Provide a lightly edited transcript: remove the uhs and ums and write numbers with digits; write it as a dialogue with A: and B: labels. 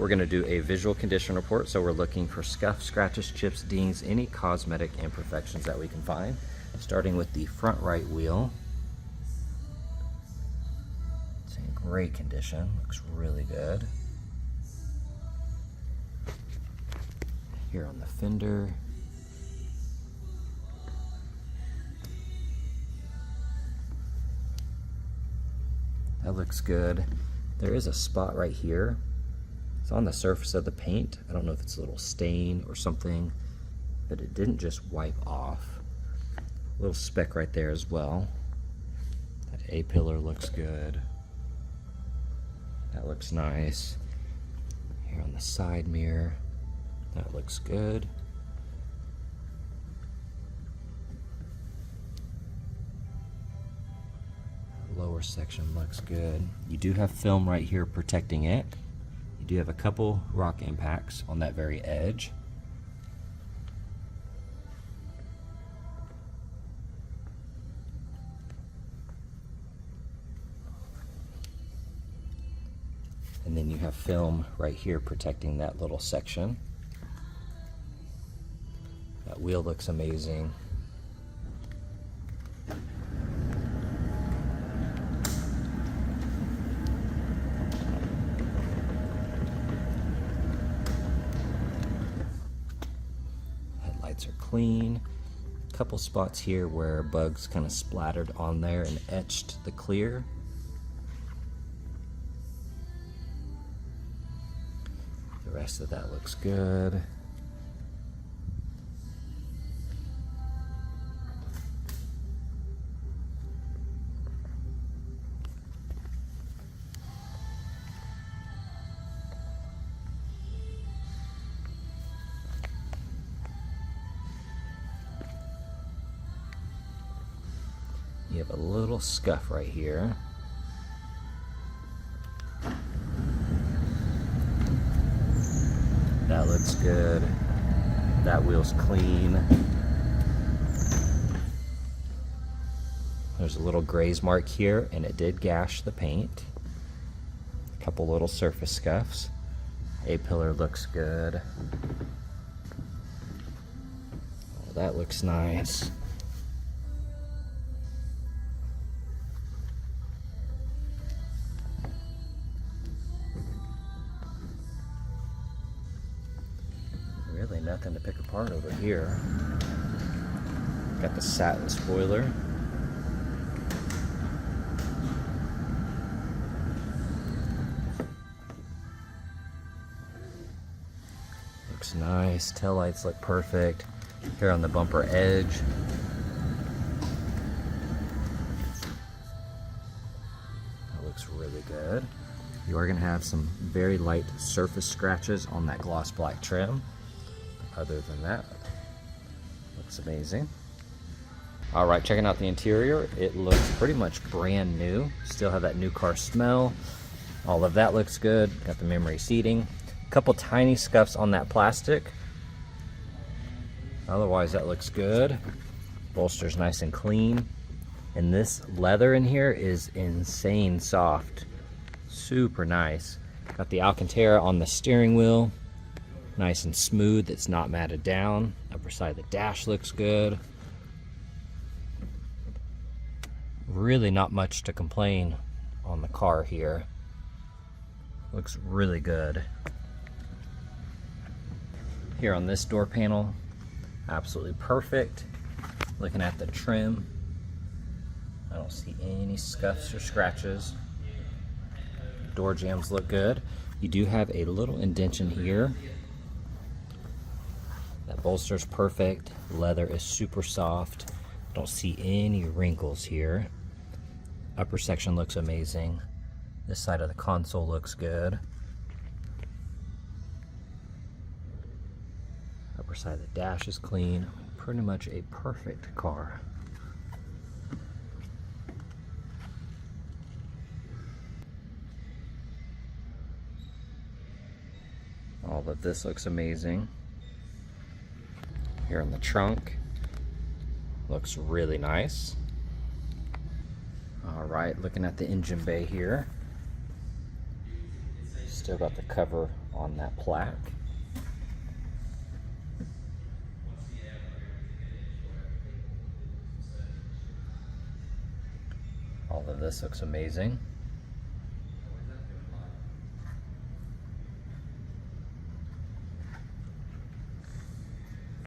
A: we're gonna do a visual condition report. So we're looking for scuffs, scratches, chips, dings, any cosmetic imperfections that we can find. Starting with the front right wheel. It's in great condition, looks really good. Here on the fender. That looks good. There is a spot right here. It's on the surface of the paint. I don't know if it's a little stain or something, but it didn't just wipe off. A little speck right there as well. That A-pillar looks good. That looks nice. Here on the side mirror, that looks good. Lower section looks good. You do have film right here protecting it. You do have a couple rock impacts on that very edge. And then you have film right here protecting that little section. That wheel looks amazing. Headlights are clean. A couple spots here where bugs kind of splattered on there and etched the clear. The rest of that looks good. You have a little scuff right here. That looks good. That wheel's clean. There's a little graze mark here, and it did gash the paint. A couple little surface scuffs. A-pillar looks good. Oh, that looks nice. Really nothing to pick apart over here. Got the satin spoiler. Looks nice. Taillights look perfect. Here on the bumper edge. That looks really good. You are going to have some very light surface scratches on that gloss black trim. Other than that, looks amazing. All right, checking out the interior. It looks pretty much brand new. Still have that new car smell. All of that looks good. Got the memory seating. A couple tiny scuffs on that plastic. Otherwise, that looks good. Bolster's nice and clean. And this leather in here is insane soft. Super nice. Got the Alcantara on the steering wheel. Nice and smooth, it's not matted down. Upper side of the dash looks good. Really not much to complain on the car here. Looks really good. Here on this door panel, absolutely perfect. Looking at the trim, I don't see any scuffs or scratches. Door jambs look good. You do have a little indentation here. That bolster's perfect. Leather is super soft. Don't see any wrinkles here. Upper section looks amazing. This side of the console looks good. Upper side of the dash is clean. Pretty much a perfect car. All of this looks amazing. Here in the trunk, looks really nice. All right, looking at the engine bay here. Still got the cover on that plaque. All of this looks amazing.